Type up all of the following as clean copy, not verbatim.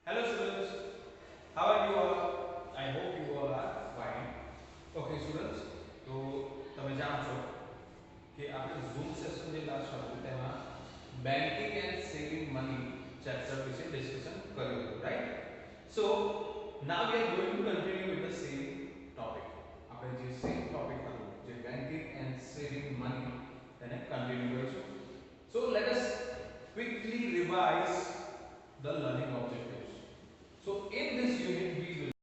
Hello students, how are you all? I hope you all are fine. Okay students, તો તમે જાણો છો કે આપણે ઝૂમ સેશન જે લાસ્ટ હતું તેમાં banking and saving money chapter વિશે ડિસ્કશન કર્યું હતું, right? So now we are going to continue with the same topic. આપણે જે સેમ ટોપિક હતું જે બેન્કિંગ એન્ડ સેવિંગ મની તેને કન્ટિન્યુ કરીશું. So let us quickly revise the learning objectives. So in this unit we will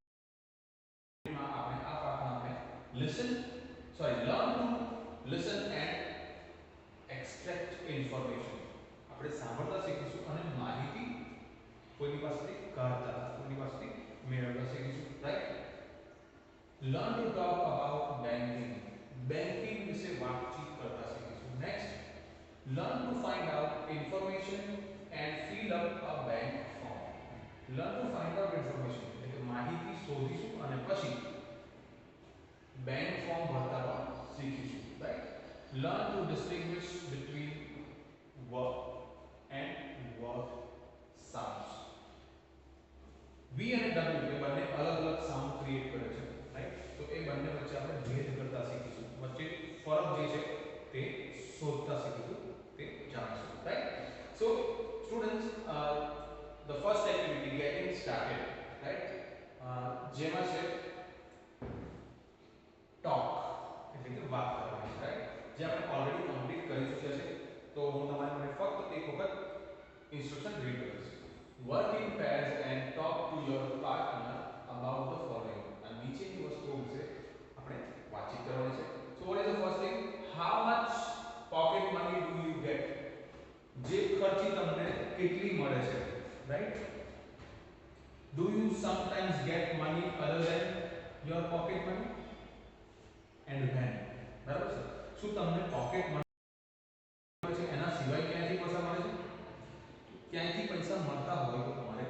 listen, learn to listen and extract information. આપણે સાંભળતા શીખીશું અને માહિતી કોઈની પાસેથી કાઢતા, કોઈની પાસેથી મેળવતા શીખીશું, right? Learn to talk about banking. Banking વિશે વાતચીત કરતા શીખીશું. Next, learn to find out information and fill up a bank form. Learn to find out information એટલે કે માહિતી શોધીશું અને પછી bank form ભરતા પણ શીખીશું, right? Learn to distinguish between verb and verb sounds. V અને W એ બંને અલગ-અલગ સાઉન્ડ ક્રિએટ કરે છે, રાઈટ? તો એ બંને વચ્ચે આપણે ભેદ કરતા શીખીશું. વચ્ચે ફરક જે છે તે શોધતા શીખીશું, તે જાણીશું, right? So students, the first activity getting started, right? જેમાં છે ટોક એટલે કે વાત કરવાની છે, રાઈટ? જે આપણે ઓલરેડી કમ્પ્લીટ કરી ચૂક્યા છે. તો હું તમારી માટે ફક્ત એક વખત ઇન્સ્ટ્રક્શન રીડ કરીશ. Work in pairs and talk to your partner about the following. આ નીચેની વસ્તુઓ વિશે આપણે વાતચીત કરવાની છે. So what is the first thing? How much pocket money do you get? જે ખર્ચી તમને કેટલી મળે છે, right? Do you sometimes get money other than your pocket money? And when? બરાબર છે. શું તમને પોકેટ મની છે એના સિવાય ક્યાંથી પૈસા મળે છે? ક્યાંથી પૈસા મળતા હોય તો તમારે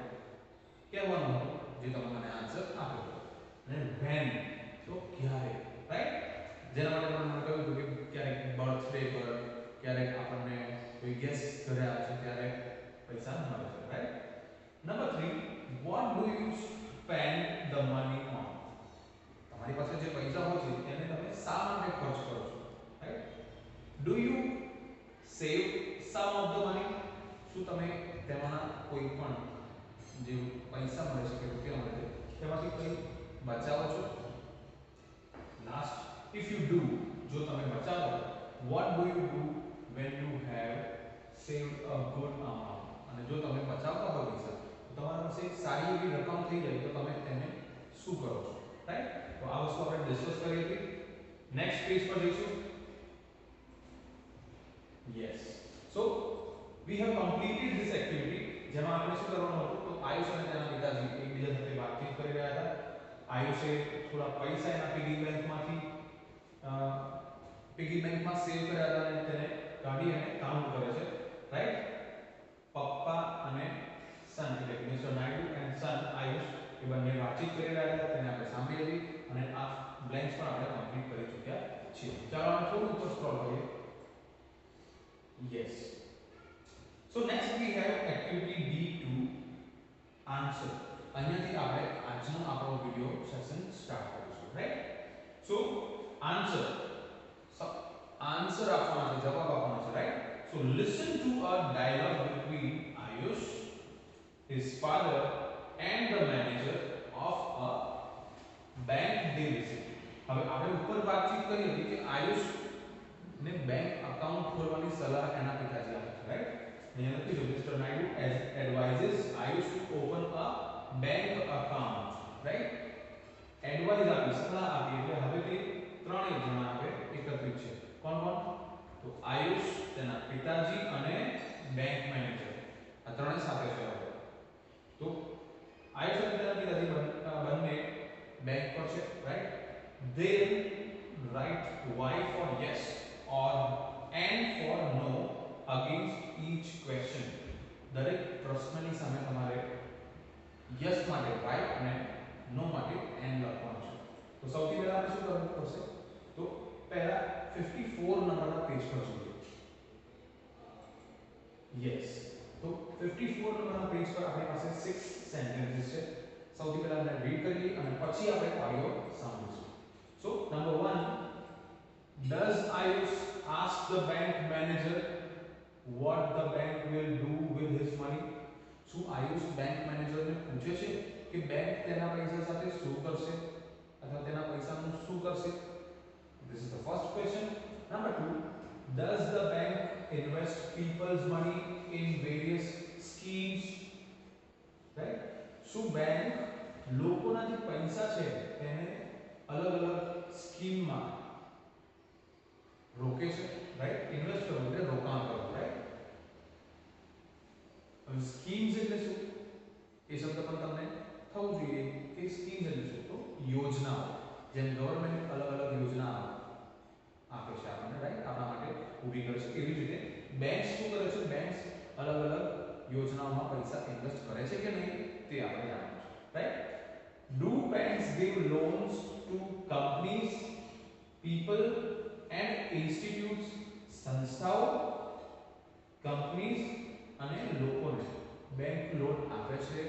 કહેવાનું હતું જે તમે મને આન્સર આપ્યો. અને when તો ક્યારે, રાઈટ? જેના માટે તમે મને કહ્યું હતું કે ક્યારેક બર્થડે પર, ક્યારેક આપણને કોઈ ગેસ્ટ ઘરે આવે છે ત્યારે પૈસા મળે છે, right? Number 3, what do you spend the money on? તમારી પાસે જે પૈસા હોય છે એને તમે શા માટે ખર્ચ કરો છો, right? Do you save some of the money? શું તમે તેમાંના કોઈ પણ જે પૈસા મળે છે કે રૂપિયા મળે છે તેમાંથી કંઈ બચાવો છો? લાસ્ટ, if you do, જો તમે બચાવો, what do you do when you have saved a good amount? અને જો તમે બચાવતા હોય પૈસા તો તમારા પાસે એક સારી એવી રકમ થઈ જાય તો તમે તેને શું કરો છો, રાઈટ? તો આ વસ્તુ આપણે ડિસ્કસ કરી હતી. નેક્સ્ટ પેજ પર જઈશું. Yes, so we have completed this activity, જેમાં આપણે શું કરવાનું હતું? તો આયુષ અને તેના પિતાજી એકબીજા સાથે વાતચીત કરી રહ્યા હતા. આયુષે થોડા પૈસા એના પિગી બેંકમાં સેવ કર્યા હતા અને તેને કાઢી અને કાઉન્ટ કરે છે, રાઈટ? પપ્પા અને સન એટલે કે મિસ્ટર નાયડુ એન્ડ સન આયુષ એ બંને વાતચીત કરી રહ્યા હતા, તેને આપણે સાંભળી હતી અને આ બ્લેન્ક્સ પણ આપણે કમ્પ્લીટ કરી ચૂક્યા છીએ. ચાલો આપણે થોડું ઉપર સ્ક્રોલ કરીએ. Yes, so next we have activity B2, answer. અહીંયાથી આપણે આજનો આપણો વિડિયો સેશન સ્ટાર્ટ કરીશું, રાઈટ? સો આન્સર, આન્સર આપવાનો છે, જવાબ આપવાનો છે, right? So listen to a dialogue between Ayush, his father and the manager of a bank they visit. હવે આપણે ઉપર વાતચીત કરી હતી કે આયુષ ને બેંક અકાઉન્ટ ખોલવાની સલાહ એના પિતાજી આપે છે, રાઈટ? અહીંયા લખી દો, mister Naidu advises Ayush to open a bank account, right? Advice આપી, સલાહ આપી એટલે હવે તે ત્રણેય જણા આપે એકત્રિત છે. કોણ કોણ? તો આયુષ, તેના પિતાજી અને બેંક મેનેજર, આ ત્રણેય સાથે છે. હવે તો આયુષ અને તેના પિતાજી બંને બેંક પર છે, right? They write Y for yes or N for no against each question. દરેક પ્રશ્નની સામે તમારે yes માટે Y અને no માટે N લખવાનું છે. તો સૌથી પહેલા આપણે શું કરવું પડશે? તો પહેલા 54 નંબરના પેજ પર જોઈએ. યસ, તો 54 નંબરના પેજ પર આપણી પાસે 6 સેન્ટેન્સીસ છે. સૌથી પહેલા આપણે રીડ કરી લઈએ અને પછી આપણે ઓડિયો સાંભળીશું. So number 1, does Ayush ask the bank manager what the bank will do with his money? શું આયુષ બેંક મેનેજરને પૂછે છે કે બેંક તેના પૈસા સાથે શું કરશે અથવા તેના પૈસાનું શું કરશે? This is the first question. Number 2, does the bank invest people's money in various schemes? Right? શું બેંક લોકોના જે પૈસા છે તેને અલગ-અલગ સ્કીમમાં રોકે છે? રાઈટ? ઇન્વેસ્ટ કરવું એટલે રોકાણ કરવું, રાઈટ? હવે સ્કીમ્સ એટલે શું? એ શબ્દ પણ તમને થવું જોઈએ કે સ્કીમ્સ એટલે શું? તો યોજનાઓ. જેમ ગવર્નમેન્ટ અલગ-અલગ યોજના આપે છે આપણને, રાઈટ? આપણા માટે ઊભી કરે છે. એવી જ રીતે બેંક્સ શું કરે છે? બેંક્સ અલગ-અલગ યોજનાઓમાં પૈસા ઇન્વેસ્ટ કરે છે કે નહીં તે આપણે જાણવું છે, right? Do banks give loans to companies, people and institutes? સંસ્થાઓ, કંપનીઝ અને લોકોને બેંક લોન આપે છે?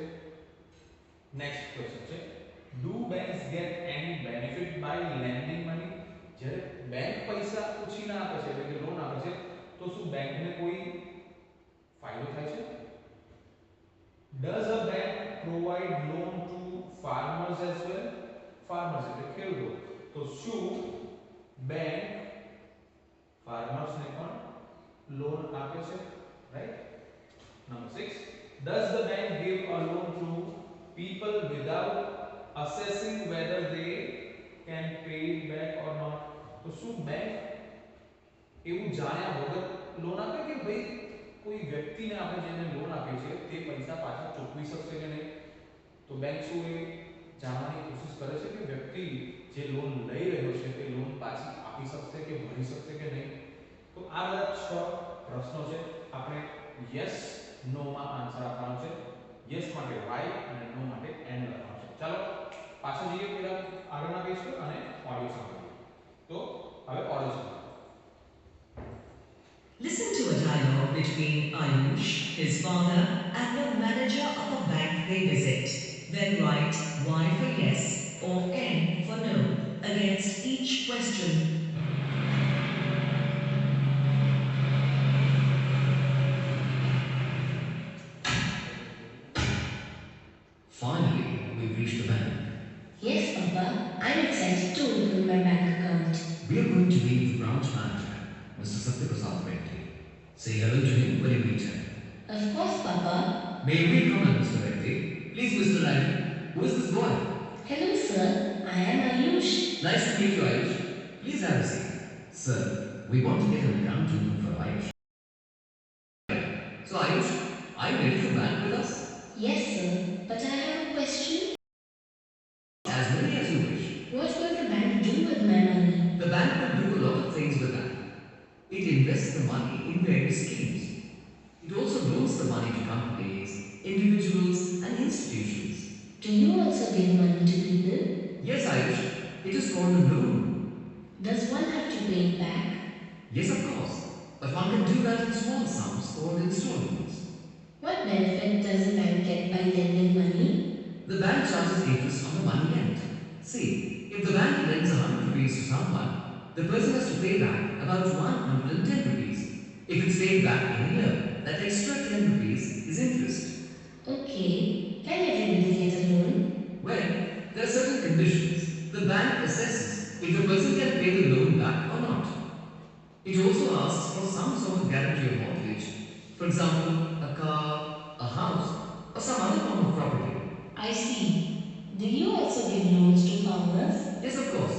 નેક્સ્ટ ક્વેશ્ચન છે, do banks get any benefit by lending money? જ્યારે બેંક પૈસા ઉછીના આપે છે એટલે કે લોન આપે છે તો શું બેંકને કોઈ ફાયદો થાય છે? Does a bank provide loan to farmers as well? Farmers એટલે ખેડૂતો. તો શું બેંક farmers ને પણ લોન આપે છે? Right? Number 6, does the bank give a loan to people without assessing whether they can pay it back or not? તો શું બેંક એવું જાણ્યા વગર લોન આપે કે ભાઈ કોઈ વ્યક્તિને આપણે જેને લોન આપી છે તે પૈસા પાછા ચૂકવી શકશે કે નહીં? તો બેંક શું એ જાણવાની કોશિશ કરે છે કે વ્યક્તિ જે લોન લઈ રહ્યો છે તે લોન પાછી આપી શકશે કે ભરી શકશે કે નહીં? તો આ બધા 6 પ્રશ્નો છે. આપણે યસ નો માં આન્સર આપવાનો છે. યસ માટે y અને નો માટે n લખવાનું છે. ચાલો પાછા જઈએ પહેલા આગળના પેજ પર અને ઓડિયો સાંભળીએ. તો હવે ઓડિયો સાંભળો. Listen to a dialogue between Ayush, his father, and the manager of a bank they visit. Then write Y for yes or N for no against each question. Finally, we've reached the bank. Yes, Papa. I'm excited to open my bank account. We are going to meet the branch manager, Mr. Satyaprasad Reddy. Say hello to him when you meet him. Of course, Papa. May we come in, Mr. Reddy? Please, Mr. Reddy. Who is this boy? Hello, sir. I am Ayush. Nice to meet you, Ayush. Please have a seat. Sir, we want to get an account open for Ayush. So, Ayush, are you ready to bank with us? Yes, sir. But I have a question. As many as you wish. What will the bank do with my money? The bank will do a lot of things with that. It invests the money in various schemes. It also loans the money to companies, individuals, and institutions. Do you also give money to people? Yes, Ayush, it is called a loan. Does one have to pay it back? Yes, of course, but one can do that in small sums called installments. What benefit does the bank get by lending money? The bank charges interest on the money lent. See, if the bank lends 100 rupees to someone, the person has to pay back about 110 rupees. If it's paid back in a year, that extra 10 rupees is interest. Okay. Can everybody get a loan? Well, there are certain conditions. The bank assesses if the person can pay the loan back or not. It also asks for some sort of guarantee or mortgage. For example, a car, a house, or some other form of property. I see. Do you also give loans to farmers? Yes, of course.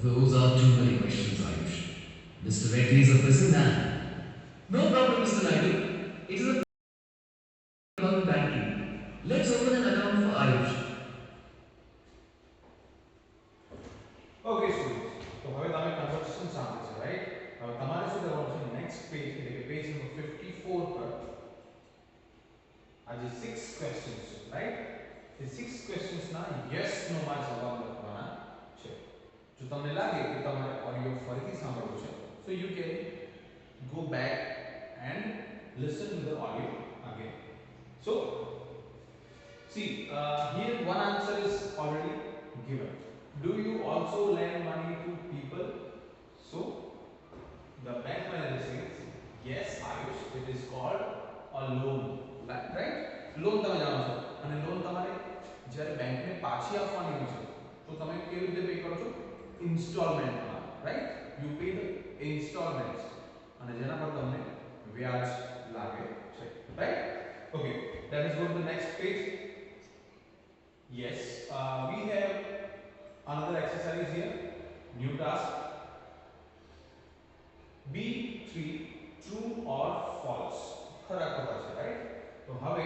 Those are too many questions, Ayush. Mr. Reddy is a prison man. No problem, Mr. Naidu. It is a about banking. Let's open an account for Ayush. Okay students, તો હવે તમે conversation સાંભળો છો, right? હવે તમારે શું કરવાનું છે? નેક્સ્ટ પેજ એટલે કે પેજ નંબર 54 પર આ જે 6 ક્વેશ્ચન્સ છે, રાઈટ? એ 6 ક્વેશ્ચન્સ ના યસ નો માં જવાબ લખવાના છે. જો તમને લાગે કે તમારે ઓડિયો ફરીથી સાંભળવું છે, so you can go back and listen to the audio again. So See, here one answer is already given. Do you also lend money to people? So the bank manager says, yes, Ayush, it is called a loan. Right? Loan તમે જાણો છો અને loan તમારે જ્યારે બેંકને પાછી આપવાની હોય છે તો તમે કેવી રીતે પે કરો છો? ઇન્સ્ટોલમેન્ટમાં, રાઈટ? યુ પે ધ ઇન્સ્ટોલમેન્ટ્સ અને જેના પર તમને વ્યાજ લાગે છે, right? Okay, let us go to the next page. Yes, we have another exercise here. New task. B3 true or false. ખરા ખબર છે, રાઈટ? તો હવે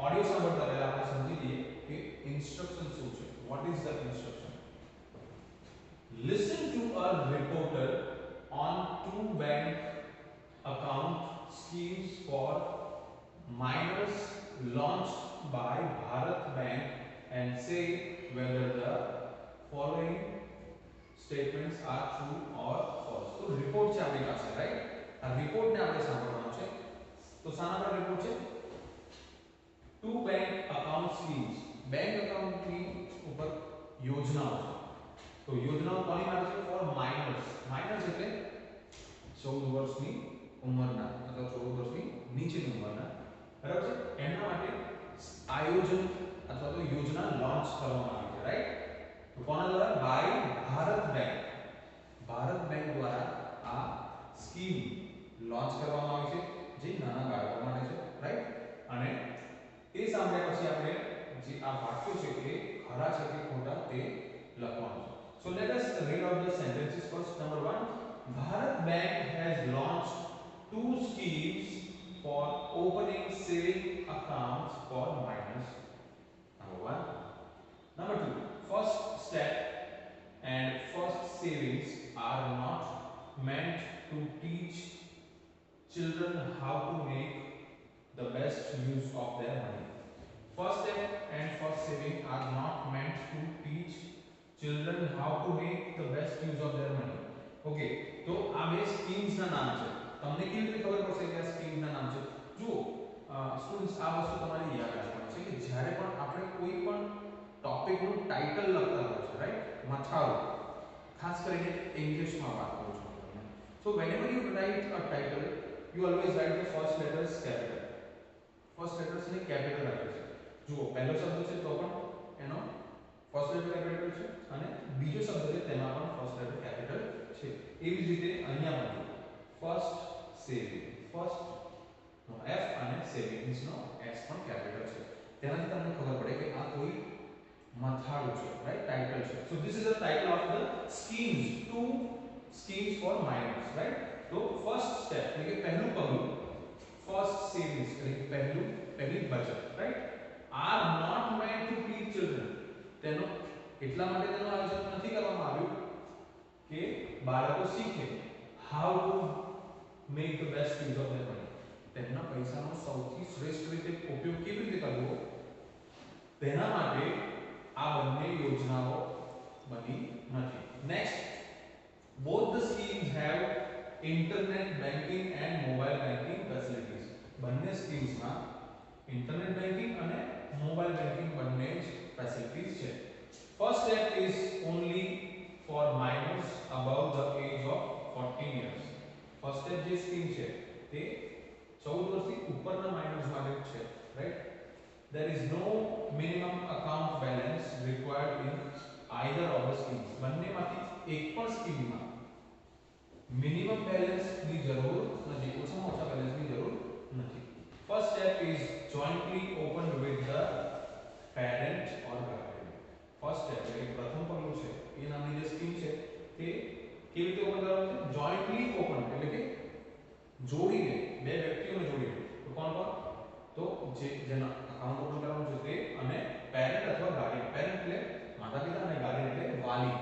ઓડિયો સાંભળતા પહેલા આપણે સમજી લઈએ કે ઇન્સ્ટ્રક્શન શું છે. What is the instruction? Listen to a reporter on two bank account schemes for minors launched by Bharat Bank and say whether the following statements are true or false. તો report છે આપણી પાસે, right? આ રિપોર્ટને આપણે સાંભળવાનો છે. તો શાના પર રિપોર્ટ છે? Two bank account schemes, bank અકાઉન્ટની ઉપર યોજનાઓ છે. તો યોજનાઓ કોની માટે છે? Four minors. માઇનર્સ એટલે 14 વર્ષની ઉંમરના અથવા 14 વર્ષની નીચેની ઉંમરના, બરાબર છે? એમના માટે આયોજન અથવા તો યોજના લોન્ચ કરવામાં આવી છે, રાઈટ? તો કોના દ્વારા? By Bharat bank. Bharat bank દ્વારા આ સ્કીમ લોન્ચ કરવામાં આવી છે જે નાના બાળકો માટે છે, રાઈટ? અને એ સાંભળ્યા પછી આપણે જે આ વાક્યો છે એ ખરા છે કે ખોટા તે લખવાનું છે. So let us read out the sentences first. Number 1, Bharat Bank has launched two schemes for opening saving accounts for minors. Number 1. Number 2, first step and first savings are not meant to teach children how to make the best use of their money. First step and first saving are not meant to teach children how to make the best use of their money. Okay, તો આ બે schemes ના નામ છે. તમને કેવી રીતે ખબર પડશે કે આ સ્કીમ્સ ના નામ છે? જુઓ સ્ટુડન્ટ્સ, આ વસ્તુ તમારે યાદ રાખવાની છે કે જ્યારે પણ આપણે કોઈ પણ ટોપિકનું ટાઇટલ લખતા હોય છે, રાઈટ? મથાળું, ખાસ કરીને ઇંગ્લિશમાં વાત કરું છું તમને. So whenever you write a title, you always write the first letters capital. First letters ને કેપિટલ રાખે છે. જુઓ પહેલો શબ્દ છે તો પણ એનો ફર્સ્ટ લેટર કેપિટલ છે અને બીજો શબ્દ છે તેમાં પણ ફર્સ્ટ લેટર કેપિટલ છે. એવી જ રીતે અહીંયા પણ ફર્સ્ટ સેવિંગ, ફર્સ્ટ નો F અને સેવિંગ્સ નો S પણ કેપિટલ છે. તેનાથી તમને ખબર પડે કે આ કોઈ મથાળું છે, રાઈટ? ટાઇટલ છે. So this is the title of the schemes, two schemes for minors, right? તો ફર્સ્ટ સ્ટેપ એટલે કે પહેલું પગલું, first savings એટલે પહેલી બચત, right? are not meant to teach children. તેનો એટલા માટે તેનું આયોજન નથી કરવામાં આવ્યું કે બાળકો શીખે how to make the best use of their money. તેમના પૈસાનો સૌથી શ્રેષ્ઠ રીતે ઉપયોગ કેવી રીતે કરવો તેના માટે આ બંને યોજનાઓ બની નથી. Next, both the schemes have internet banking and mobile banking facilities. બંને સ્કીમ્સમાં ઇન્ટરનેટ બેન્કિંગ અને મોબાઈલ બેન્કિંગ બંને જ ફેસિલિટીઝ છે. First step is only for minors above the age of 14 years. First step જે સ્કીમ છે તે 14 વર્ષથી ઉપરના માઇનર્સ માટે છે, right? There is no minimum account balance required in either of the schemes. બંનેમાંથી એક પણ સ્કીમમાં મિનિમમ બેલેન્સની જરૂર નથી, ઓછામાં ઓછા બેલેન્સની જરૂર નથી. First step is jointly opened with the parent or guardian. First step એટલે પ્રથમ પગલું છે એ નામની જે સ્કીમ છે તે કેવી રીતે ઓપન કરવાનું છે? જોઇન્ટલી ઓપન એટલે કે જોડીને, બે વ્યક્તિઓને જોડીને. તો કોણ કોણ? તો જેના અકાઉન્ટ ઓપન કરવાનું છે તે અને પેરેન્ટ અથવા ગાર્ડિયન. પેરેન્ટ એટલે માતા પિતા અને ગાર્ડિયન એટલે વાલી,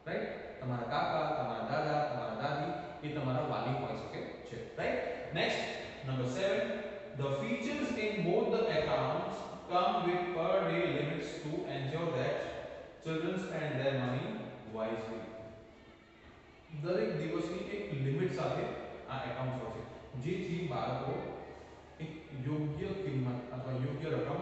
રાઈટ? તમારા કાકા, તમારા દાદા, તમારા દાદી એ તમારા વાલી હોઈ શકે છે, right? Next, number 7, the features in both the accounts come with per day limits to ensure that children spend their money wisely. દરેક દિવસની એક લિમિટ સાથે આ એકાઉન્ટ હોય છે જેથી બાળકો એક યોગ્ય કિંમત અથવા યોગ્ય રકમ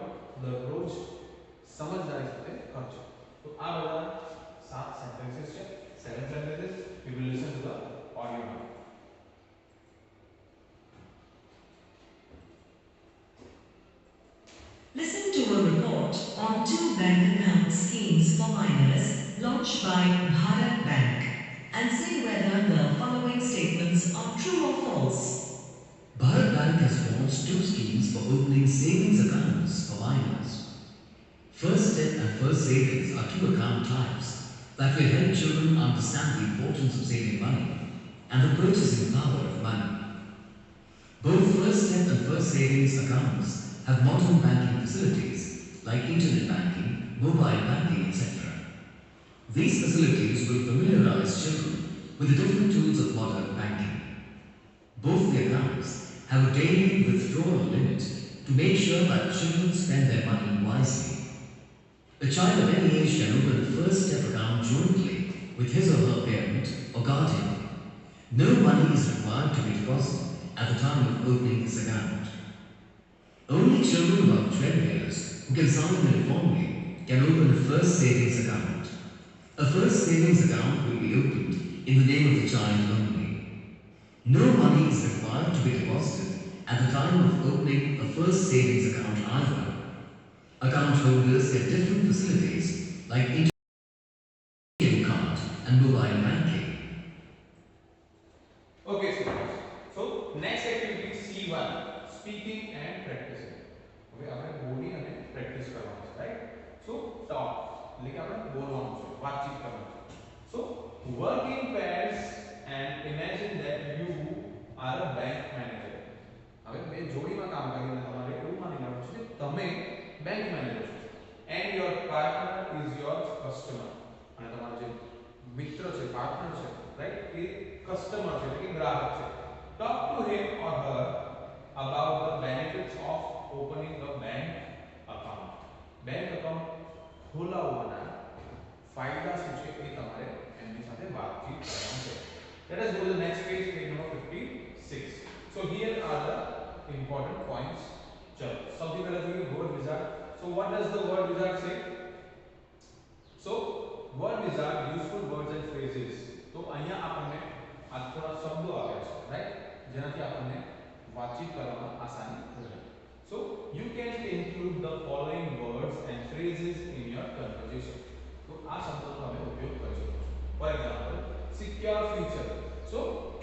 report on two bank account schemes for minors launched by Bharat Bank and say whether the following statements are true or false. Bharat Bank has launched two schemes for opening savings accounts for minors. First Step and First Savings are two account types that will help children understand the importance of saving money and the purchasing power of money. Both First Step and First Savings accounts have modern banking facilities like internet banking, mobile banking, etc. These facilities will familiarize children with the different tools of modern banking. Both the accounts have a daily withdrawal limit to make sure that children spend their money wisely. A child of any age can open a First Step account jointly with his or her parent or guardian. No money is required to be deposited at the time of opening this account. Only children above 12 years who can sign uniformly can open a First Savings account. A First Savings account will be opened in the name of the child only. No money is required to be deposited at the time of opening a First Savings account either. Account holders get different facilities like ATM card and mobile banking. Okay, students. So next activity C1, speaking and practicing. હવે આપણે બોલી અને practice કરવાનું છે, right? સો talk એટલે કે આપણે બોલવાનું છે, વાતચીત કરવાની છે. So work in pairs and imagine that you are a bank manager. હવે બે જોડીમાં કામ કરીને તમારે એવું માની લેવાનું છે કે તમે બેંક મેનેજર છો and your partner is your customer. અને તમારો જે મિત્ર છે, પાર્ટનર છે, રાઈટ? એ કસ્ટમર છે એટલે કે ગ્રાહક છે. Talk to him or her about the benefits of opening a bank account. Bank account ખોલાવવાના ફાયદા શું છે એ તમારે એમની સાથે વાતચીત કરવાની છે. Let us go to the next page, page number 56. So here are the important points. ચલો સૌથી પહેલા જોઈએ word wizard. So what does the word wizard say? So word wizard, useful words and phrases. તો અહીંયા આપણને આ થોડા શબ્દો આપ્યા છે, રાઈટ? જેનાથી આપણને વાતચીત કરવામાં આસાની રહે. So you can include the following words and phrases in your conversation. તો આ શબ્દોનો તમે ઉપયોગ કરી શકો છો. For example, secure future. So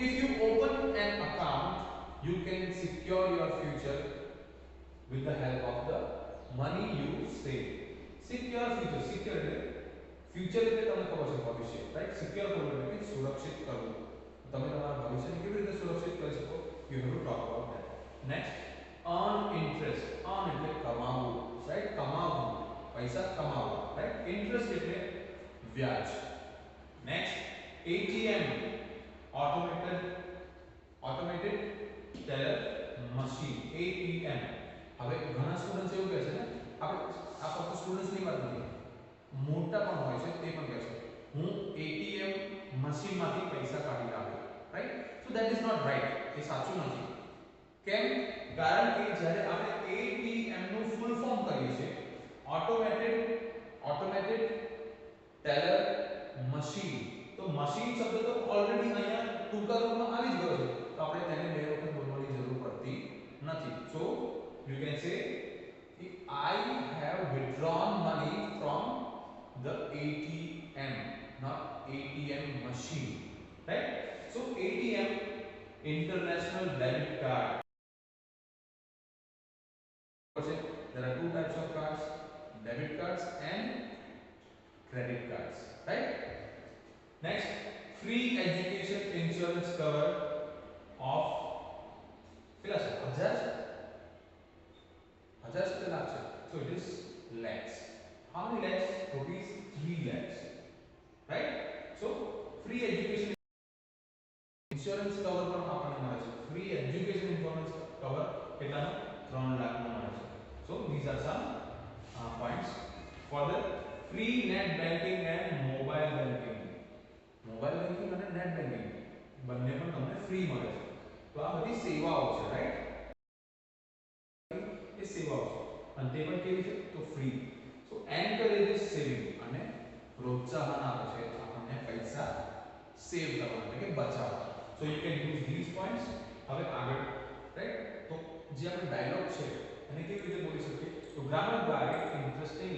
if you open an account, you can secure your future with the help of the money you save. Secure future. Secure એટલે future એટલે તમને ખબર છે ભવિષ્ય, રાઈટ? સિક્યોર કરવું એટલે કે સુરક્ષિત કરવું. તમે તમારા ભવિષ્યને કેવી રીતે સુરક્ષિત કરી શકો? You have to talk about that. Next, earn interest. earn એટલે કમાવવું, રાઈટ? કમાવવું, પૈસા કમાવવા, રાઈટ? ઇન્ટરેસ્ટ એટલે વ્યાજ. Next, ATM, automated teller machine, ATM. હવે ઘણા સ્ટુડન્ટ્સ એવું કહે છે ને, આપણે આ ફક્ત સ્ટુડન્ટ્સની વાત નથી, મોટા પણ હોય છે તે પણ કહે છે હું ATM મશીનમાંથી પૈસા કાઢી લાવું, right? So that is not right. એ સાચું નથી. કેમ? કારણ કે જ્યારે આપણે ATM નું ફૂલ ફોર્મ કરીએ છીએ ઓટોમેટેડ ટેલર મશીન, તો મશીન શબ્દ તો ઓલરેડી અહીંયા ટૂંકા રૂપમાં આવી જ ગયો છે, તો આપણે તેને બે વખત બોલવાની જરૂર પડતી નથી. સો you can say I have withdrawn money from the ATM, not ATM machine, right? So ATM, international debit card. There are two types of cards, debit cards and credit cards, right? Next, free education insurance cover of Hajars pe lakh. So it is lakhs. How many lakhs? Rupees 3 lakhs. Right? So free education insurance cover પણ આપણને મળે છે. Free education insurance cover કેટલાનો? 3 લાખનો મળે છે. So these are some points. Further, free net banking and mobile banking. Mobile banking અને net banking બંને પણ તમને ફ્રી મળે છે. તો આ બધી સેવાઓ છે, રાઈટ? એ સેવાઓ છે અને તે પણ કેવી છે? તો ફ્રી. સો એન્કરેजेस સેવિંગ અને પ્રોત્સાહન આપે છે આપણને પૈસા સેવ કરવા એટલે કે બચાવવા. So you can use this points. હવે આગળ, રાઈટ? તો જે આપણો ડાયલોગ છે એને કેવી રીતે બોલી શકીએ? તો grammar guide interesting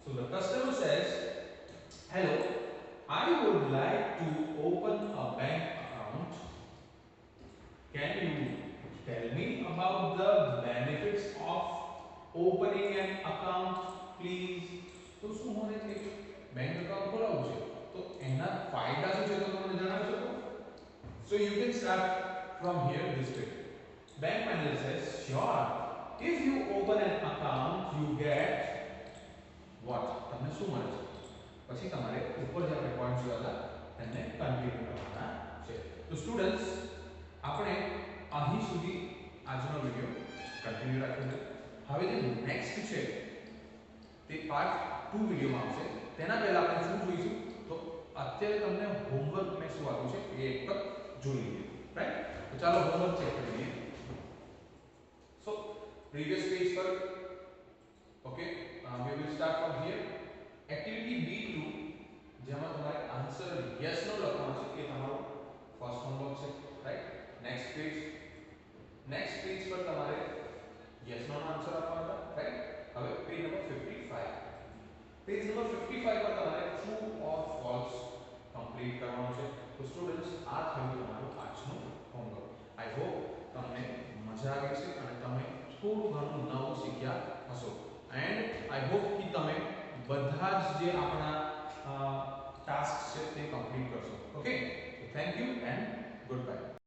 So the customer says, "Hello, I would like to open a bank account. Can you tell me about the benefits of opening an account, please?" તો શું મને એક બેંક અકાઉન્ટ ખોલાવવું છે તો એના ફાયદા શું છે તો તમને જણાવી શકો. So you can start from here this way. Bank manager says, "Sure. If you open an account, you get what?" તમને શું મળે છે પછી તમારે ઉપર જે આપણે પોઈન્ટ્સ હતા તેને કન્ટિન્યુ કરવાના છે. તો સ્ટુડન્ટ્સ આપણે અહીં સુધી આજનો વિડિયો કન્ટિન્યુ રાખ્યો છે. હવે જે નેક્સ્ટ છે તે પાર્ટ 2 વિડિયોમાં આવશે. તેના પહેલા આપણે શું જોઈશું તો અત્યારે તમને હોમવર્ક મેં શું આપ્યું છે એ એક વખત જોઈ લઈએ. રાઈટ? તો ચાલો હોમવર્ક ચેક કરીએ. સો previous page પર okay we will start from here. Activity B2 જેમાં તમારે આન્સર યસ નો લખવાનો છે એ તમારો ફર્સ્ટ હોમવર્ક છે. રાઈટ? નેક્સ્ટ પેજ પર તમારે યસ નો આન્સર આપવાનો છે. રાઈટ? હવે પેજ નંબર 55. પેજ નંબર 55 પર તમારે ટ્રુ ઓર ફોલ્સ કમ્પ્લીટ કરવાનું છે. તો સ્ટુડન્ટ્સ આ થયું તમારું આજનું હોમવર્ક. આઈ હોપ તમને મજા આવી છે અને તમે થોડું ઘણું નવું શીખ્યા હશો. એન્ડ આઈ હોપ કે તમે બધા જ જે આપણા ટાસ્ક છે તે કમ્પ્લીટ કરશો. Okay, thank you and good bye.